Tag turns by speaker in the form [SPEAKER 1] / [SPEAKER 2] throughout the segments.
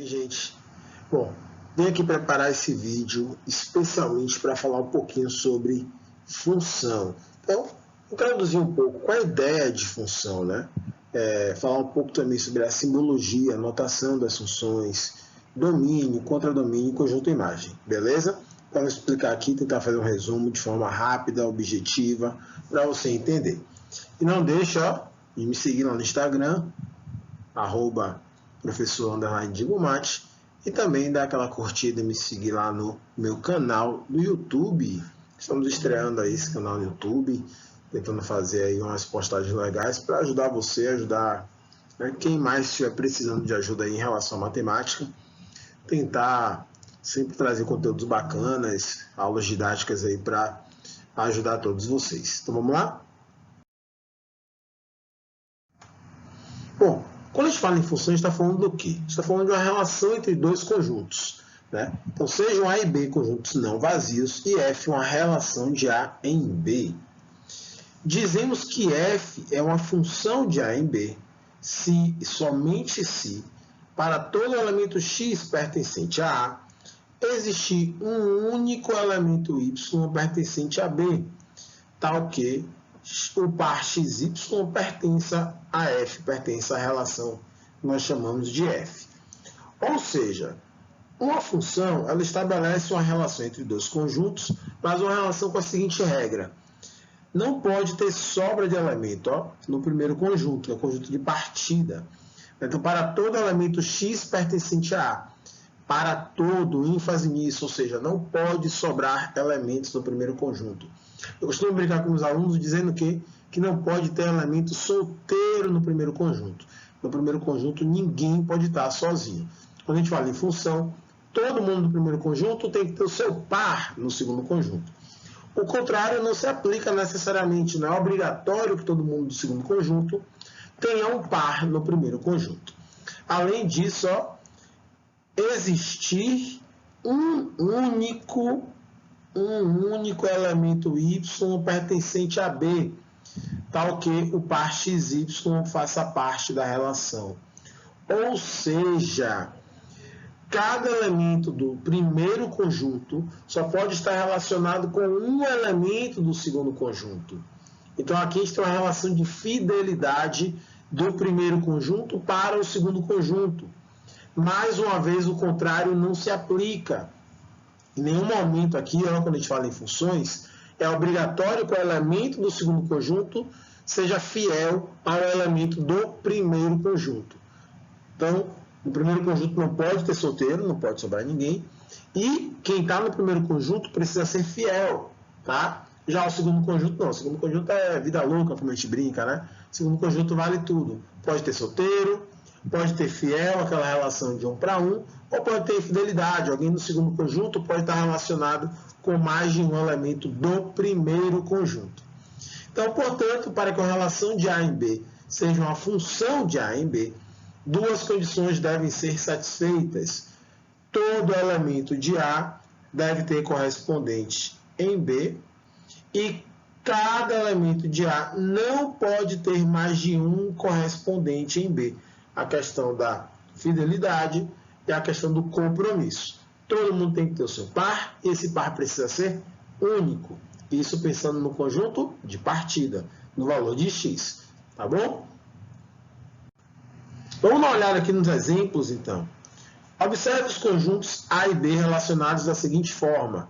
[SPEAKER 1] aí, gente? Bom, vim aqui preparar esse vídeo especialmente para falar um pouquinho sobre função. Então, introduzir um pouco qual a ideia de função, né? Falar um pouco também sobre a simbologia, a notação das funções, domínio, contradomínio e conjunto imagem, beleza? Então, vou explicar aqui, tentar fazer um resumo de forma rápida, objetiva, para você entender. E não deixa de me seguir lá no Instagram, @professor_Digomate, e também dar aquela curtida e me seguir lá no meu canal do YouTube. Estamos estreando aí esse canal no YouTube, tentando fazer aí umas postagens legais para ajudar você, ajudar quem mais estiver precisando de ajuda aí em relação à matemática. Tentar sempre trazer conteúdos bacanas, aulas didáticas aí para ajudar todos vocês. Então vamos lá? Bom, quando a gente fala em função, a gente está falando do quê? A gente está falando de uma relação entre dois conjuntos, né? Então, sejam A e B conjuntos não vazios e F uma relação de A em B. Dizemos que F é uma função de A em B se e somente se, para todo elemento x pertencente a A, existir um único elemento y pertencente a B, tal que o par xy pertença a F, pertence à relação que nós chamamos de F. Ou seja, uma função ela estabelece uma relação entre dois conjuntos, mas uma relação com a seguinte regra: não pode ter sobra de elemento no primeiro conjunto, que é o conjunto de partida. Então, para todo elemento x pertencente a A, para todo, ênfase nisso, ou seja, não pode sobrar elementos no primeiro conjunto. Eu costumo brincar com os alunos dizendo que não pode ter elemento solteiro no primeiro conjunto. No primeiro conjunto, ninguém pode estar sozinho. Quando a gente fala em função, todo mundo no primeiro conjunto tem que ter o seu par no segundo conjunto. O contrário não se aplica necessariamente, não é obrigatório que todo mundo do segundo conjunto tenha um par no primeiro conjunto. Além disso, existir um único elemento y pertencente a B, tal que o par xy faça parte da relação. Ou seja, cada elemento do primeiro conjunto só pode estar relacionado com um elemento do segundo conjunto. Então, aqui a gente tem uma relação de fidelidade do primeiro conjunto para o segundo conjunto. Mais uma vez, o contrário não se aplica. Em nenhum momento aqui, quando a gente fala em funções, é obrigatório que o elemento do segundo conjunto seja fiel ao elemento do primeiro conjunto. Então, no primeiro conjunto não pode ter solteiro, não pode sobrar ninguém. E quem está no primeiro conjunto precisa ser fiel, tá? Já o segundo conjunto não. O segundo conjunto é vida louca, como a gente brinca, né? O segundo conjunto vale tudo. Pode ter solteiro, pode ter fiel, aquela relação de 1 para 1, ou pode ter infidelidade. Alguém no segundo conjunto pode estar relacionado com mais de um elemento do primeiro conjunto. Então, portanto, para que a relação de A em B seja uma função de A em B, duas condições devem ser satisfeitas. Todo elemento de A deve ter correspondente em B e cada elemento de A não pode ter mais de um correspondente em B. A questão da fidelidade e a questão do compromisso. Todo mundo tem que ter o seu par e esse par precisa ser único. Isso pensando no conjunto de partida, no valor de x. Tá bom? Vamos dar uma olhada aqui nos exemplos, então. Observe os conjuntos A e B relacionados da seguinte forma: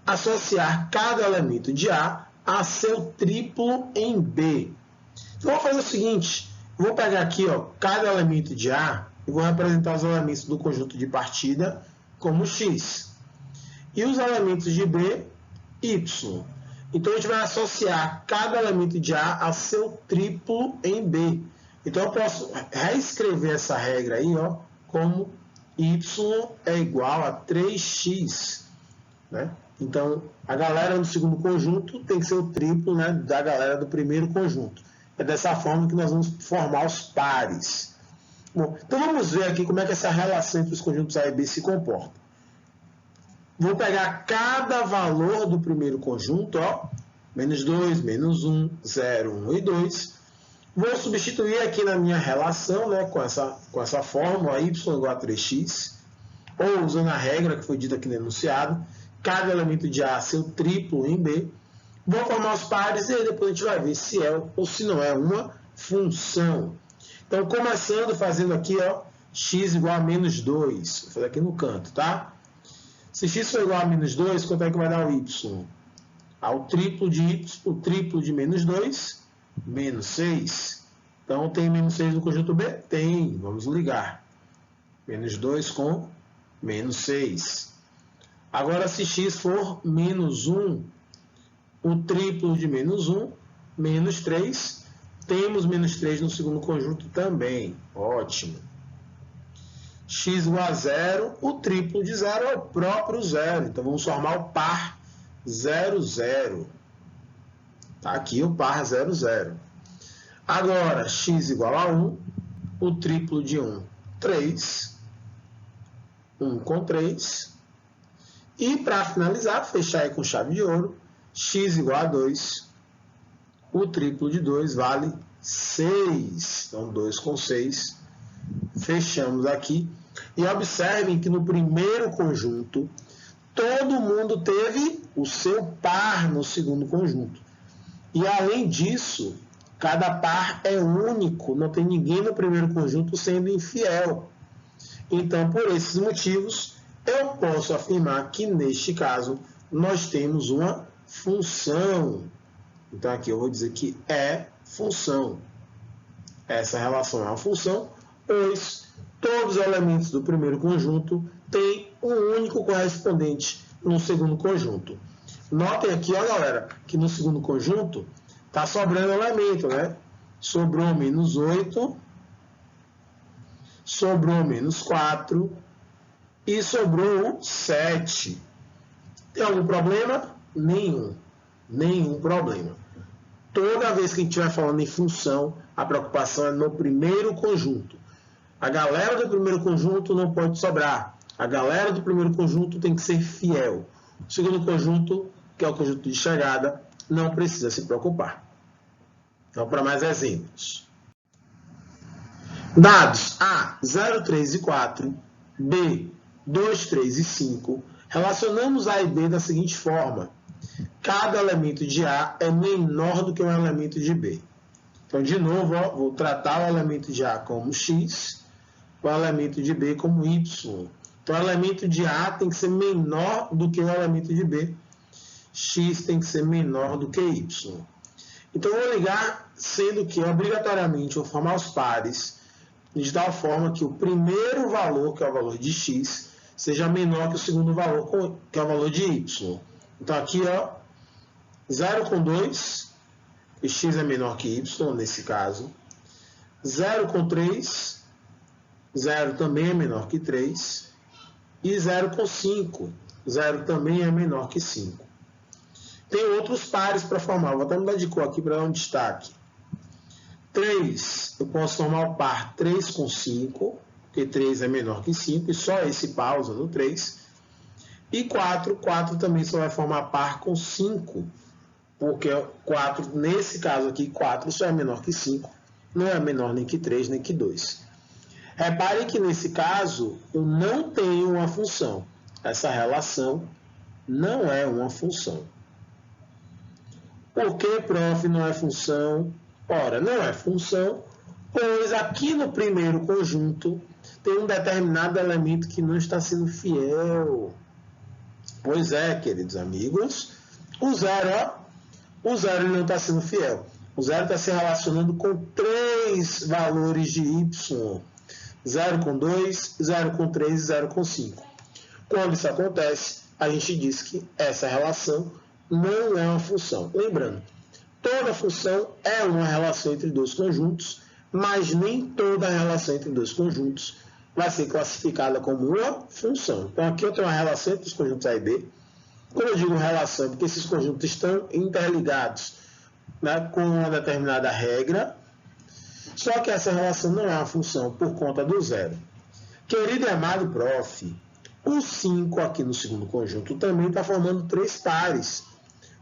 [SPEAKER 1] associar cada elemento de A a seu triplo em B. Então, vou fazer o seguinte: vou pegar aqui cada elemento de A e vou representar os elementos do conjunto de partida como x. E os elementos de B, y. Então, a gente vai associar cada elemento de A a seu triplo em B. Então, eu posso reescrever essa regra aí como y é igual a 3x. Né? Então, a galera do segundo conjunto tem que ser o triplo, né, da galera do primeiro conjunto. É dessa forma que nós vamos formar os pares. Bom, então vamos ver aqui como é que essa relação entre os conjuntos A e B se comporta. Vou pegar cada valor do primeiro conjunto, menos 2, menos 1, 0, 1 e 2. Vou substituir aqui na minha relação, né, com essa fórmula, y igual a 3x. ou usando a regra que foi dita aqui no enunciado, cada elemento de A seu triplo em B, vou formar os pares e aí depois a gente vai ver se é ou se não é uma função. Então, começando fazendo aqui, ó, x igual a menos 2. Vou fazer aqui no canto, tá? Se x for igual a menos 2, quanto é que vai dar o y? O triplo de y, o triplo de menos 2, menos 6. Então, tem menos 6 no conjunto B? Tem. Vamos ligar. Menos 2 com menos 6. Agora, se x for menos 1, o triplo de menos 1, menos 3. Temos menos 3 no segundo conjunto também. Ótimo. X igual a 0, o triplo de 0 é o próprio 0. Então, vamos formar o par 0, 0. Tá aqui o par 0, 0. Agora, x igual a 1, o triplo de 1, 3. 1 com 3. E, para finalizar, fechar aí com chave de ouro, x igual a 2. O triplo de 2 vale 6. Então, 2 com 6. Fechamos aqui. E observem que no primeiro conjunto, todo mundo teve o seu par no segundo conjunto. E, além disso, cada par é único. Não tem ninguém no primeiro conjunto sendo infiel. Então, por esses motivos, eu posso afirmar que, neste caso, nós temos uma função. Então, aqui eu vou dizer que é função. Essa relação é uma função, pois todos os elementos do primeiro conjunto têm um único correspondente no segundo conjunto. Notem aqui, ó, galera, que no segundo conjunto está sobrando elemento, né? Sobrou menos 8, sobrou menos 4 e sobrou 7. Tem algum problema? Nenhum. Nenhum problema. Toda vez que a gente estiver falando em função, a preocupação é no primeiro conjunto. A galera do primeiro conjunto não pode sobrar. A galera do primeiro conjunto tem que ser fiel. O segundo conjunto, que é o conjunto de chegada, não precisa se preocupar. Então, para mais exemplos. Dados A, 0, 3 e 4, B, 2, 3 e 5. Relacionamos A e B da seguinte forma. Cada elemento de A é menor do que um elemento de B. Então, de novo, ó, vou tratar o elemento de A como x, o elemento de B como y. Então, o elemento de A tem que ser menor do que o elemento de B. X tem que ser menor do que y. Então, eu vou ligar, sendo que, obrigatoriamente, eu vou formar os pares de tal forma que o primeiro valor, que é o valor de x, seja menor que o segundo valor, que é o valor de y. Então, aqui, ó, 0 com 2, e x é menor que y, nesse caso. 0 com 3, 0 também é menor que 3. E 0 com 5, 0 também é menor que 5. Tem outros pares para formar. Vou até mudar de cor aqui para dar um destaque. 3, eu posso formar o par 3 com 5, porque 3 é menor que 5, e só esse par usando 3. E 4 também só vai formar par com 5, porque 4, nesse caso aqui, 4 só é menor que 5, não é menor nem que 3, nem que 2. Reparem que nesse caso, eu não tenho uma função. Essa relação não é uma função. Por que, prof, não é função? Ora, não é função, pois aqui no primeiro conjunto tem um determinado elemento que não está sendo fiel. Pois é, queridos amigos, o zero ele não está sendo fiel. O zero está se relacionando com 3 valores de y. 0 com 2, 0 com 3 e 0 com 5. Quando isso acontece, a gente diz que essa relação não é uma função. Lembrando, toda função é uma relação entre dois conjuntos, mas nem toda relação entre dois conjuntos vai ser classificada como uma função. Então, aqui eu tenho uma relação entre os conjuntos A e B. Quando eu digo relação, porque esses conjuntos estão interligados, né, com uma determinada regra, só que essa relação não é uma função por conta do zero. Querido e amado prof, o 5 aqui no segundo conjunto também está formando 3 pares.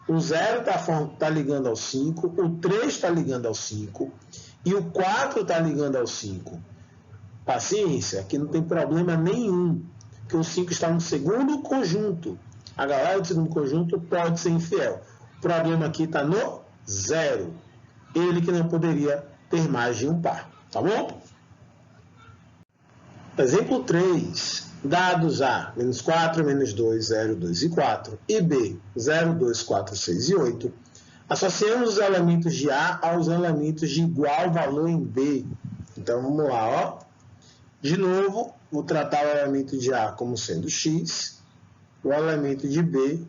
[SPEAKER 1] O 0 está ligando ao 5, o 3 está ligando ao 5 e o 4 está ligando ao 5. Paciência, aqui não tem problema nenhum. Porque o 5 está no segundo conjunto. A galera do segundo conjunto pode ser infiel. O problema aqui está no 0. Ele que não poderia ter mais de um par. Tá bom? Exemplo 3. Dados A, menos 4, menos 2, 0, 2 e 4, e B, 0, 2, 4, 6 e 8, associamos os elementos de A aos elementos de igual valor em B. Então, vamos lá, ó. De novo, vou tratar o elemento de A como sendo x, o elemento de B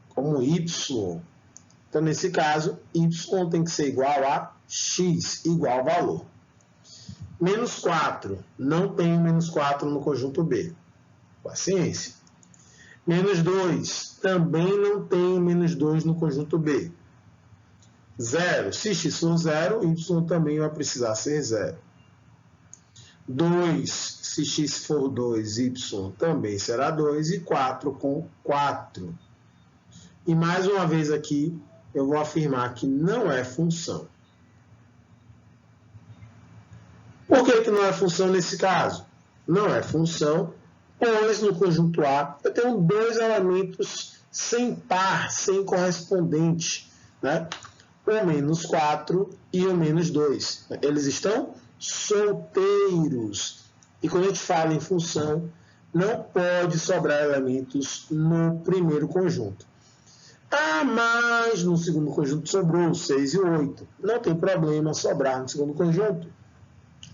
[SPEAKER 1] como y. Então, nesse caso, y tem que ser igual a x, igual valor. Menos 4, não tem menos 4 no conjunto B. Paciência. Menos 2, também não tem menos 2 no conjunto B. 0, se x for 0, y também vai precisar ser 0. 2, se x for 2, y também será 2. E 4 com 4. E mais uma vez aqui, eu vou afirmar que não é função. Por que não é função nesse caso? Não é função, pois no conjunto A eu tenho dois elementos sem par, sem correspondente, né? O menos 4 e o menos 2. Eles estão solteiros. E quando a gente fala em função, não pode sobrar elementos no primeiro conjunto. Ah, mas no segundo conjunto sobrou 6 e 8. Não tem problema sobrar no segundo conjunto.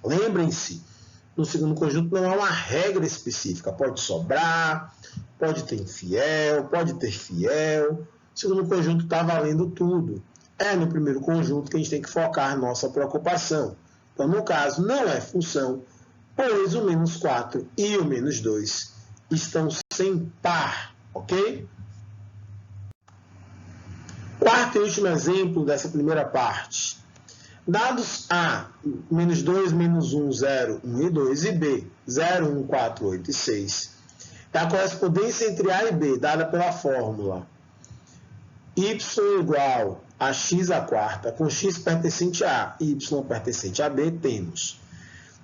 [SPEAKER 1] Lembrem-se, no segundo conjunto não há uma regra específica. Pode sobrar, pode ter infiel, pode ter fiel. O segundo conjunto está valendo tudo. É no primeiro conjunto que a gente tem que focar nossa preocupação. Então, no caso, não é função, pois o menos 4 e o menos 2 estão sem par, ok? Quarto e último exemplo dessa primeira parte. Dados A, menos 2, menos 1, 0, 1 e 2, e B, 0, 1, 4, 8 e 6. É a correspondência entre A e B, dada pela fórmula y igual a x à quarta, com x pertencente a A e y pertencente a B, temos.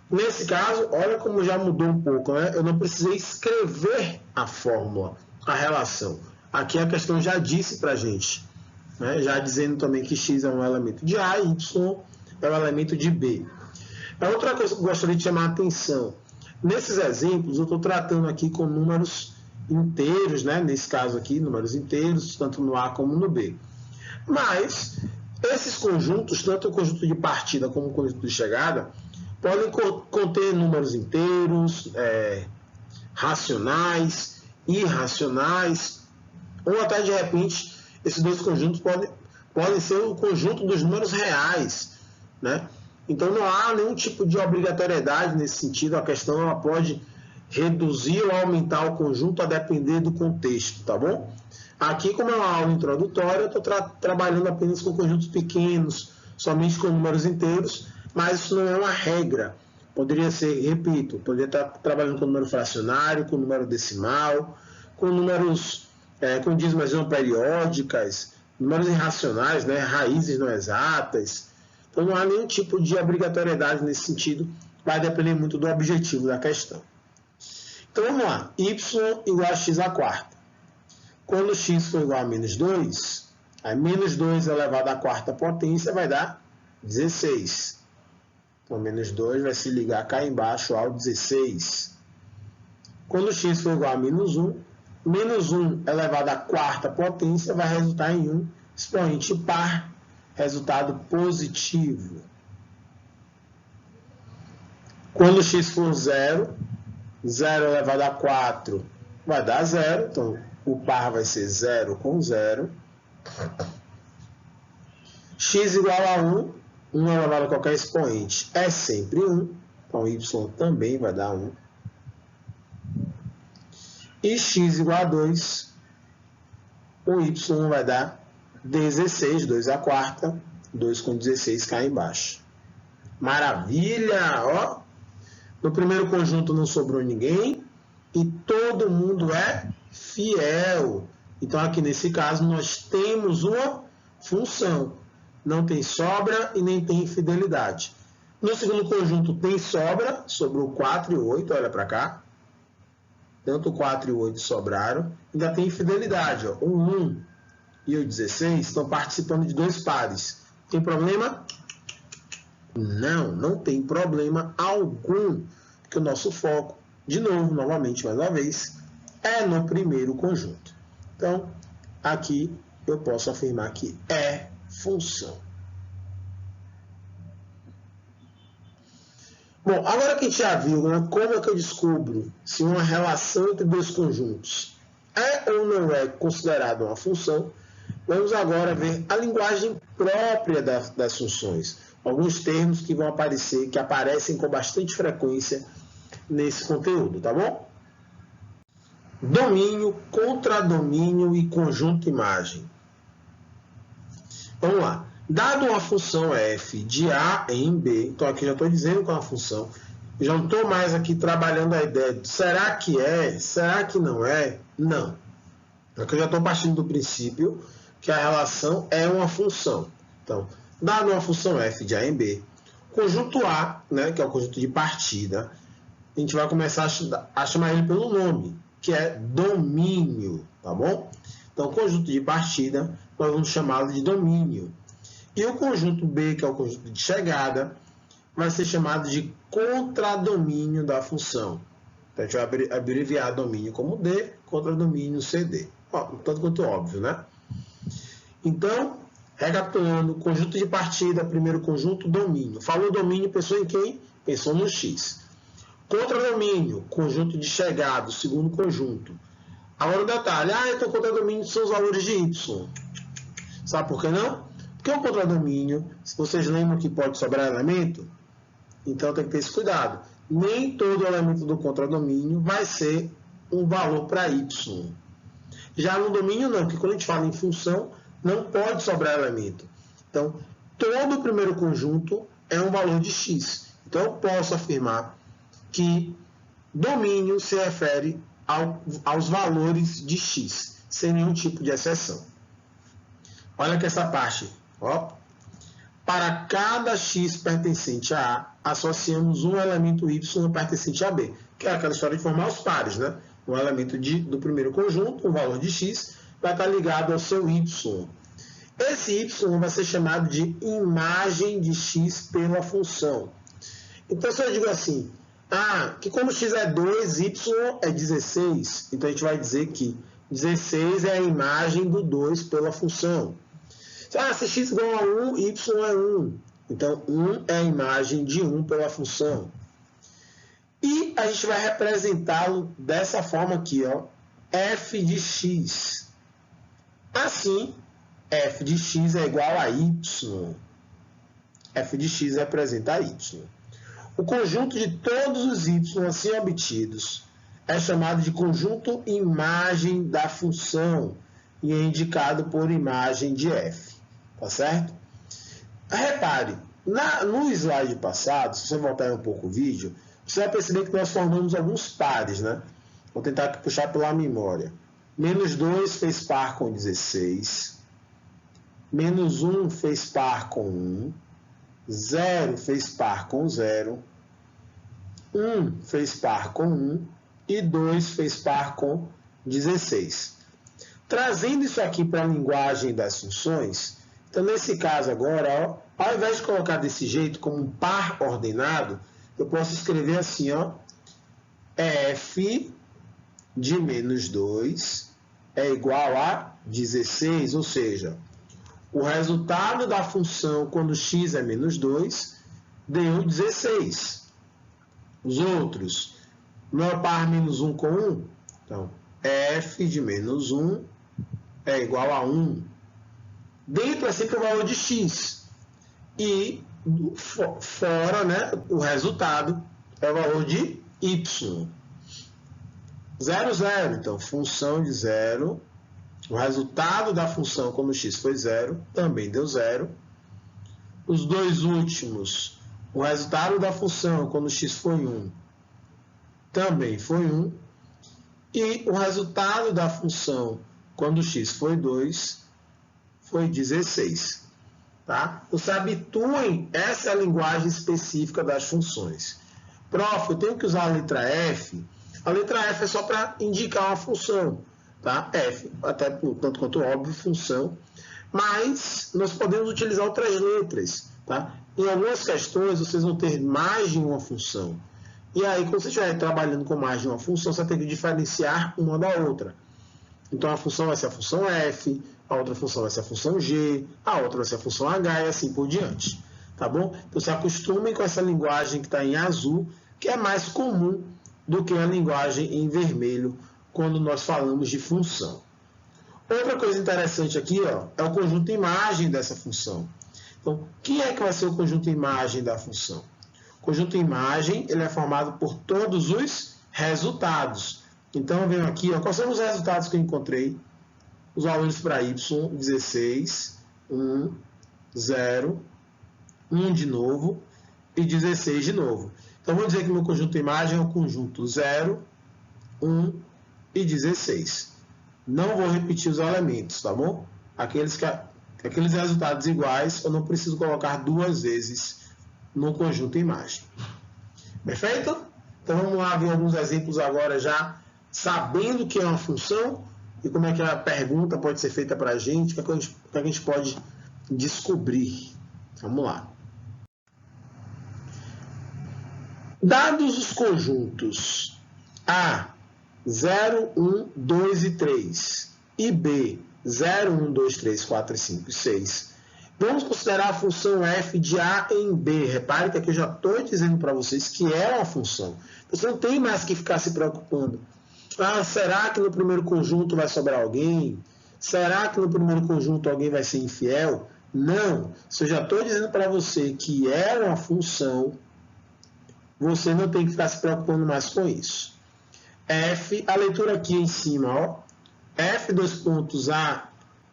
[SPEAKER 1] Nesse caso, olha como já mudou um pouco, né? Eu não precisei escrever a fórmula, a relação. Aqui a questão já disse para a gente, né? Já dizendo também que x é um elemento de A e y é um elemento de B. A outra coisa que eu gostaria de chamar a atenção, nesses exemplos eu estou tratando aqui com números inteiros, né? Nesse caso aqui, números inteiros, tanto no A como no B. Mas esses conjuntos, tanto o conjunto de partida como o conjunto de chegada, podem conter números inteiros, racionais, irracionais, ou até de repente esses dois conjuntos podem ser o conjunto dos números reais, né? Então não há nenhum tipo de obrigatoriedade nesse sentido. A questão ela pode reduzir ou aumentar o conjunto a depender do contexto, tá bom? Aqui, como é uma aula introdutória, eu estou trabalhando apenas com conjuntos pequenos, somente com números inteiros, mas isso não é uma regra. Poderia ser, repito, poderia estar trabalhando com número fracionário, com número decimal, com números com dízimas não periódicas, números irracionais, né, raízes não exatas. Então não há nenhum tipo de obrigatoriedade nesse sentido, vai depender muito do objetivo da questão. Então vamos lá, y igual a x à quarta. Quando x for igual a menos 2, aí menos 2 elevado à quarta potência vai dar 16. Então menos 2 vai se ligar cá embaixo ao 16. Quando x for igual a menos 1 elevado à quarta potência vai resultar em um expoente par, resultado positivo. Quando x for 0, 0 elevado a 4 vai dar 0, então o par vai ser 0 com 0. X igual a 1, 1 elevado a qualquer expoente é sempre 1, então y também vai dar 1. E x igual a 2, o y vai dar 16, 2 à quarta, 2 com 16 cai embaixo. Maravilha! Ó, no primeiro conjunto não sobrou ninguém e todo mundo é fiel. Então, aqui nesse caso, nós temos uma função. Não tem sobra e nem tem infidelidade. No segundo conjunto tem sobra, sobrou 4 e 8, olha para cá. tanto o 4 e o 8 sobraram. Ainda tem infidelidade, ó. O 1 e o 16 estão participando de dois pares. Tem problema? Não, não tem problema algum, porque o nosso foco, de novo, novamente, mais uma vez, é no primeiro conjunto. Então, aqui eu posso afirmar que é função. Bom, agora que a gente já viu, né, como é que eu descubro se uma relação entre dois conjuntos é ou não é considerada uma função, vamos agora ver a linguagem própria das funções. Alguns termos que vão aparecer, que aparecem com bastante frequência nesse conteúdo, tá bom? Domínio, contradomínio e conjunto imagem. Vamos lá. Dado uma função f de A em B, então aqui já estou dizendo que é uma função, já não estou mais aqui trabalhando a ideia de será que é, será que não é? Não. Aqui eu já estou partindo do princípio que a relação é uma função. Então, dado uma função f de A em B, conjunto A, né, que é o conjunto de partida, a gente vai começar a chamar ele pelo nome, que é domínio, tá bom? Então, conjunto de partida, nós vamos chamá-lo de domínio. E o conjunto B, que é o conjunto de chegada, vai ser chamado de contradomínio da função. Então, a gente vai abreviar domínio como D, contradomínio CD. Ó, tanto quanto óbvio, né? Então, recapitulando, conjunto de partida, primeiro conjunto, domínio. Falou domínio, pensou em quem? Pensou no X. Contradomínio, conjunto de chegada, segundo conjunto. Agora o detalhe, então contradomínio são os valores de Y. Sabe por que não? Porque o contradomínio, se vocês lembram que pode sobrar elemento, então tem que ter esse cuidado. Nem todo elemento do contradomínio vai ser um valor para Y. Já no domínio não, porque quando a gente fala em função, não pode sobrar elemento. Então, todo o primeiro conjunto é um valor de X. Então, eu posso afirmar que domínio se refere aos valores de X, sem nenhum tipo de exceção. Olha aqui essa parte. Ó. Para cada X pertencente a A, associamos um elemento Y pertencente a B, que é aquela história de formar os pares, né? Um elemento do primeiro conjunto, um valor de X, vai estar ligado ao seu Y. Esse Y vai ser chamado de imagem de X pela função. Então, se eu digo assim, que como X é 2, Y é 16, então a gente vai dizer que 16 é a imagem do 2 pela função. Se x igual a 1, y é 1. Então, 1 é a imagem de 1 pela função. E a gente vai representá-lo dessa forma aqui, ó, f de x. Assim, f de x é igual a y. F de x representa y. O conjunto de todos os y assim obtidos é chamado de conjunto imagem da função e é indicado por imagem de f. Tá certo? Repare, no slide passado, se você voltar um pouco o vídeo, você vai perceber que nós formamos alguns pares, né? Vou tentar aqui puxar pela memória. Menos 2 fez par com 16. Menos 1 fez par com 1. 0 fez par com 0. 1 fez par com 1. E 2 fez par com 16. Trazendo isso aqui para a linguagem das funções, então, nesse caso agora, ó, ao invés de colocar desse jeito, como um par ordenado, eu posso escrever assim, ó, f de menos 2 é igual a 16, ou seja, o resultado da função quando x é menos 2 deu 16. Os outros, não é par menos 1 com 1? Então, f de menos 1 é igual a 1. Dentro é sempre o valor de x. E fora, né, o resultado é o valor de y. 0, 0. Então, função de 0. O resultado da função quando x foi 0 também deu 0. Os dois últimos, o resultado da função quando x foi 1 também foi 1. E o resultado da função quando x foi 2 foi 16. Tá? Então, se habituem, essa é a linguagem específica das funções. Prof, eu tenho que usar a letra F? A letra F é só para indicar uma função, tá? F, até tanto quanto óbvio, função. Mas nós podemos utilizar outras letras, tá? Em algumas questões, vocês vão ter mais de uma função. E aí, quando você estiver trabalhando com mais de uma função, você tem que diferenciar uma da outra. Então, a função vai ser a função F, a outra função vai ser a função G, a outra vai ser a função H e assim por diante. Tá bom? Então, se acostumem com essa linguagem que está em azul, que é mais comum do que a linguagem em vermelho, quando nós falamos de função. Outra coisa interessante aqui, ó, é o conjunto imagem dessa função. Então, quem é que vai ser o conjunto imagem da função? O conjunto imagem ele é formado por todos os resultados. Então, eu venho aqui, ó, quais são os resultados que eu encontrei? Os valores para y, 16, 1, 0, 1 de novo e 16 de novo. Então, vou dizer que meu conjunto imagem é o conjunto 0, 1 e 16. Não vou repetir os elementos, tá bom? Aqueles resultados iguais, eu não preciso colocar duas vezes no conjunto imagem. Perfeito? Então, vamos lá ver alguns exemplos agora já, sabendo o que é uma função e como é que a pergunta pode ser feita para a gente, o que a gente pode descobrir. Vamos lá. Dados os conjuntos A, 0, 1, 2 e 3 e B, 0, 1, 2, 3, 4, 5 e 6, vamos considerar a função f de A em B. Repare que aqui eu já estou dizendo para vocês que é uma função. Você não tem mais que ficar se preocupando. Ah, será que no primeiro conjunto vai sobrar alguém? Será que no primeiro conjunto alguém vai ser infiel? Não. Se eu já estou dizendo para você que é uma função, você não tem que ficar se preocupando mais com isso. F, a leitura aqui em cima, ó. F, dois pontos A,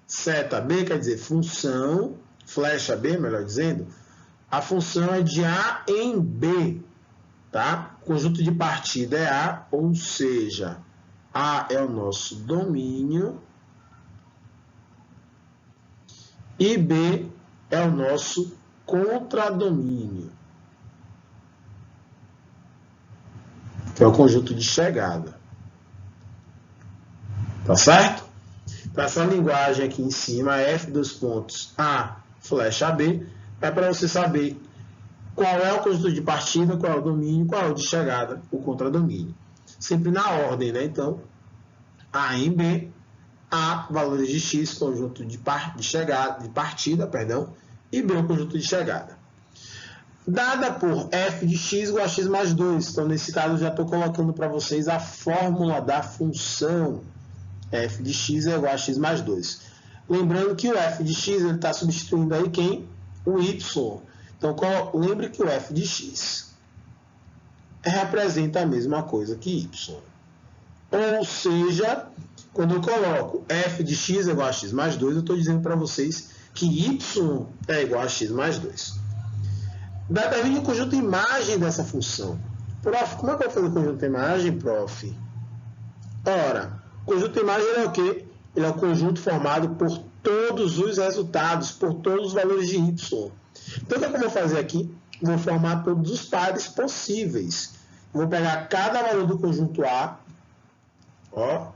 [SPEAKER 1] seta B, quer dizer, função, flecha B, melhor dizendo, a função é de A em B, tá? O conjunto de partida é A, ou seja, A é o nosso domínio e B é o nosso contradomínio, que é o conjunto de chegada. Tá certo? Então, essa linguagem aqui em cima, F dos pontos A, flecha B, é para você saber qual é o conjunto de partida, qual é o domínio, qual é o de chegada, o contradomínio. Sempre na ordem, né? Então, A em B, A, valores de X, conjunto de partida, e B, o conjunto de chegada. Dada por f de x igual a x mais 2. Então, nesse caso, eu já estou colocando para vocês a fórmula da função f de x é igual a x mais 2. Lembrando que o f de x está substituindo aí quem? O y. Então, lembre que o f de x representa a mesma coisa que y. Ou seja, quando eu coloco f de x é igual a x mais 2, eu estou dizendo para vocês que y é igual a x mais 2. Determine o conjunto imagem dessa função. Prof, como é que eu vou fazer o conjunto imagem, prof? Ora, o conjunto imagem é o quê? Ele é o conjunto formado por todos os resultados, por todos os valores de y. Então, o que eu vou fazer aqui? Vou formar todos os pares possíveis. Vou pegar cada valor do conjunto A, ó,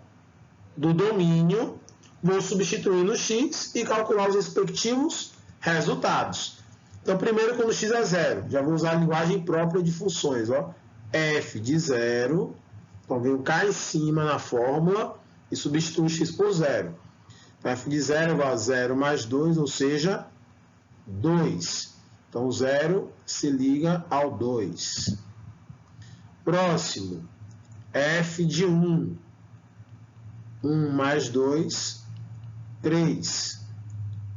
[SPEAKER 1] do domínio, vou substituir no x e calcular os respectivos resultados. Então, primeiro, quando x é 0, já vou usar a linguagem própria de funções, ó, f de 0, então venho cá em cima na fórmula e substituo x por 0. Então, f de 0 é igual a 0 mais 2, ou seja, 2. Então, 0 se liga ao 2. Próximo, f de 1. 1 mais 2, 3.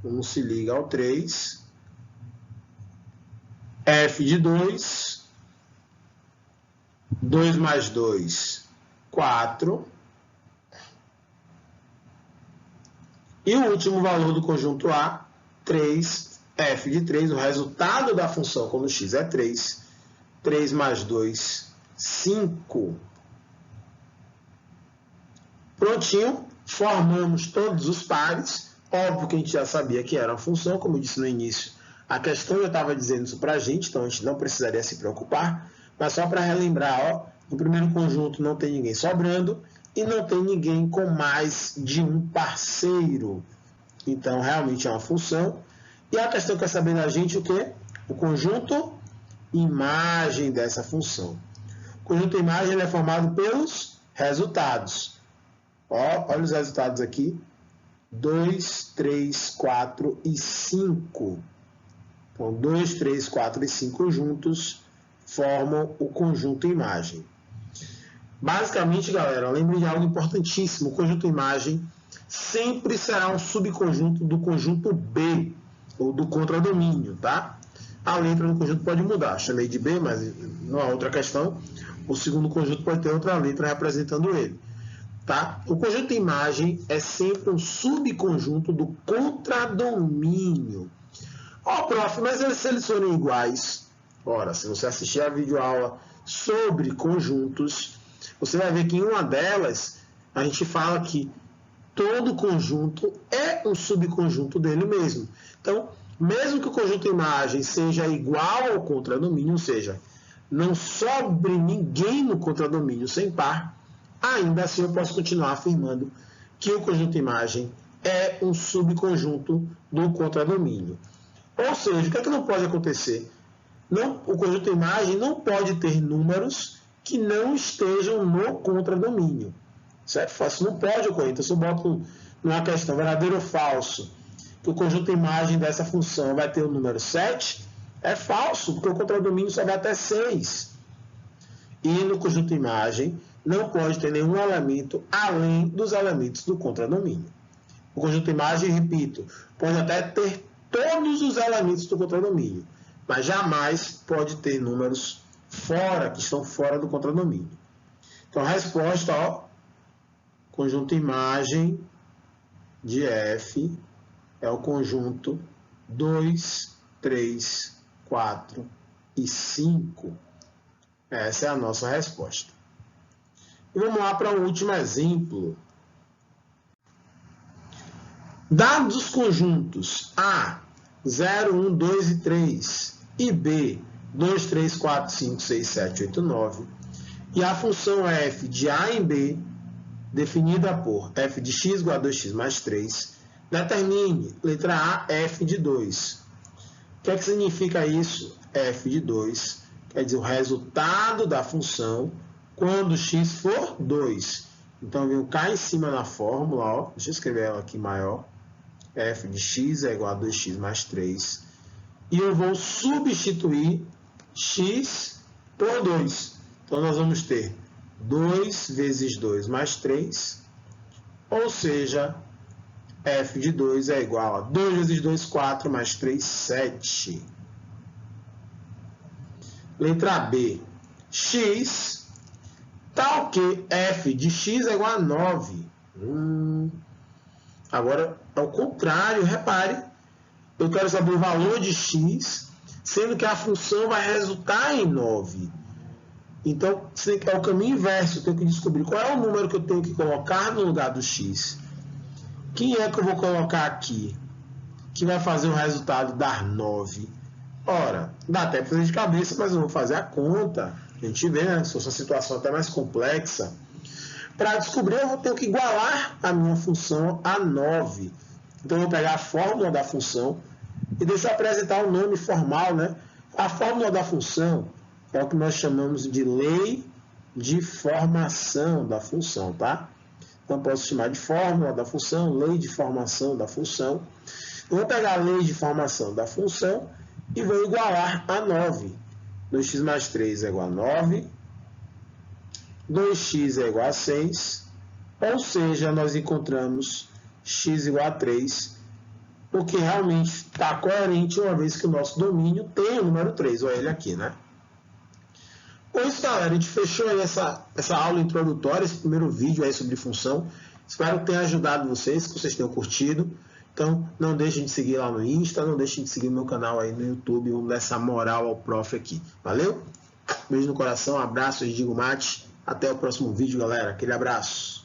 [SPEAKER 1] 1 se liga ao 3. F de 2. 2 mais 2, 4. E o último valor do conjunto A, 3. F de 3, o resultado da função, quando x é 3. 3 mais 2, 5. Prontinho, formamos todos os pares. Óbvio que a gente já sabia que era uma função, como eu disse no início. A questão já estava dizendo isso para a gente, então a gente não precisaria se preocupar. Mas só para relembrar, ó, No primeiro conjunto não tem ninguém sobrando e não tem ninguém com mais de um parceiro. Então, realmente é uma função. E a questão quer saber da gente o quê? O conjunto imagem dessa função. O conjunto imagem ele é formado pelos resultados. Olha os resultados aqui. 2, 3, 4 e 5. Então, 2, 3, 4 e 5 juntos formam o conjunto imagem. Basicamente, galera, lembrem de algo importantíssimo. O conjunto imagem sempre será um subconjunto do conjunto B, ou do contradomínio, tá? A letra do conjunto pode mudar. Chamei de B, mas não há outra questão. O segundo conjunto pode ter outra letra representando ele. Tá? O conjunto imagem é sempre um subconjunto do contradomínio. Prof, mas se eles forem iguais? Ora, se você assistir a videoaula sobre conjuntos, você vai ver que em uma delas a gente fala que todo conjunto é um subconjunto dele mesmo. Então, mesmo que o conjunto imagem seja igual ao contradomínio, ou seja, não sobre ninguém no contradomínio sem par, ainda assim eu posso continuar afirmando que o conjunto imagem é um subconjunto do contradomínio. Ou seja, o que é que não pode acontecer? O conjunto imagem não pode ter números que não estejam no contradomínio. Certo? Isso não pode ocorrer. Então, se eu boto numa questão verdadeiro ou falso, que o conjunto imagem dessa função vai ter o número 7, é falso, porque o contradomínio só vai até 6. E no conjunto imagem não pode ter nenhum elemento além dos elementos do contradomínio. O conjunto imagem, repito, pode até ter todos os elementos do contradomínio, mas jamais pode ter números fora, que estão fora do contradomínio. Então, a resposta, conjunto imagem de F é o conjunto 2, 3, 4 e 5. Essa é a nossa resposta. E vamos lá para o último exemplo. Dados os conjuntos A, 0, 1, 2 e 3, e B, 2, 3, 4, 5, 6, 7, 8, 9, e a função f de A em B, definida por f de x igual a 2x mais 3, determine, letra A, f de 2. O que é que significa isso? F de 2 quer dizer o resultado da função quando x for 2. Então, eu venho cá em cima na fórmula, deixa eu escrever ela aqui maior, f de x é igual a 2x mais 3, e eu vou substituir x por 2. Então, nós vamos ter 2 vezes 2 mais 3, ou seja, f de 2 é igual a 2 vezes 2, 4, mais 3, 7. Letra B, x, tal que f de x é igual a 9. Agora, ao contrário, repare, eu quero saber o valor de x, sendo que a função vai resultar em 9. Então, é o caminho inverso, eu tenho que descobrir qual é o número que eu tenho que colocar no lugar do x. Quem é que eu vou colocar aqui que vai fazer o resultado dar 9? Ora, dá até para fazer de cabeça, mas eu vou fazer a conta. A gente vê, né? Se fosse uma situação até mais complexa. Para descobrir, eu vou ter que igualar a minha função a 9. Então, eu vou pegar a fórmula da função e deixa eu apresentar o nome formal, né? A fórmula da função é o que nós chamamos de lei de formação da função, tá? Então, posso chamar de fórmula da função, lei de formação da função. Eu vou pegar a lei de formação da função e vou igualar a 9. 2x mais 3 é igual a 9. 2x é igual a 6. Ou seja, nós encontramos x igual a 3, porque realmente está coerente, uma vez que o nosso domínio tem o número 3. Olha ele aqui, né? Com isso, galera, a gente fechou aí essa aula introdutória, esse primeiro vídeo aí sobre função. Espero que tenha ajudado vocês, que vocês tenham curtido. Então, não deixem de seguir lá no Insta, não deixem de seguir o meu canal aí no YouTube. Vamos dar essa moral ao prof aqui. Valeu? Beijo no coração, abraço, Digo Mate. Até o próximo vídeo, galera. Aquele abraço.